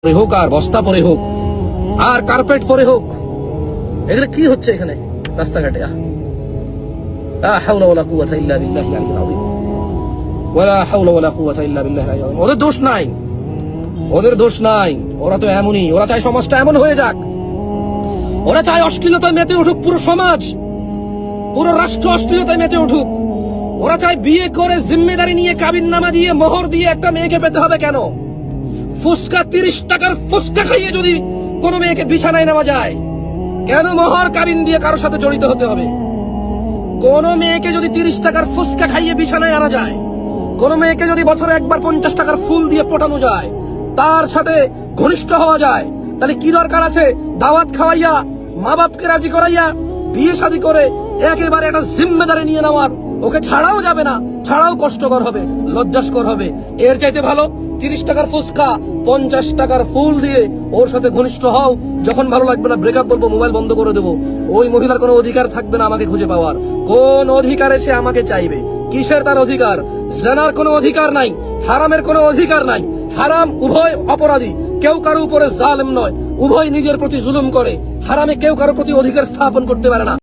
পরে হোক আর বস্তা পরে হোক আর কার্পেট পরে হোক, এগুলো কি হচ্ছে এখানে রাস্তাঘাটে? লা হাওলা ওয়ালা কুওয়াতা ইল্লা বিল্লাহিল আলিয়্যিল আযীম, ওয়ালা হাওলা ওয়ালা কুওয়াতা ইল্লা বিল্লাহিল আলিয়্যিল আযীম। ওদের দোষ নাই, ওদের দোষ নাই, ওরা তো এমনই। ওরা চায় সমাজটা এমন হয়ে যাক, ওরা চায় অশ্লীলতায় মেতে উঠুক পুরো সমাজ, পুরো রাষ্ট্র অশ্লীলতায় মেতে উঠুক। ওরা চায় বিয়ে করে জিম্মেদারি নিয়ে কাবিননামা দিয়ে মোহর দিয়ে একটা মেয়েকে পেতে হবে কেন? ফুসকা 30 টাকার ফুসকা খাইয়ে যদি কোনো মেয়েকে বিছানায় নেওয়া যায়, কেন মোহর কাবিন দিয়ে কারোর সাথে জড়িত হতে হবে? কোন মেয়েকে যদি 30 টাকার ফুসকা খাইয়ে বিছানায় আনা যায়, কোন মেয়েকে যদি বছরে একবার 50 টাকার ফুল দিয়ে পটানো যায়, তার সাথে ঘনিষ্ঠ হওয়া যায়, তাহলে কি দরকার আছে দাওয়াত খাওয়াইয়া মা বাপকে রাজি করাইয়া বিয়ে শাদী করে একেবারে একটা জিম্মেদারি নিয়ে নেওয়ার? ওকে ছাড়াও যাবে না, ছাড়াও কষ্টকর হবে, লজ্জাস্কর হবে। এর চাইতে ভালো 30 টাকার ফুসকা 50 টাকার ফুল দিয়ে ওর সাথে ঘনিষ্ঠ হও। যখন ভালো লাগবে না ব্রেকআপ বলবো, মোবাইল বন্ধ করে দেবো। ওই মহিলার কোনো অধিকার থাকবে না আমাকে খুঁজে পাওয়ার। কোন অধিকারে সে আমাকে চাইবে? কিসের তার অধিকার? জেনার কোনো অধিকার নাই, হারামের কোনো অধিকার নাই। হারাম উভয় অপরাধী, কেউ কারো উপরে জালেম নয়, উভয় নিজের প্রতি জুলুম করে। হারামে কেউ কারো প্রতি অধিকার স্থাপন করতে পারে না।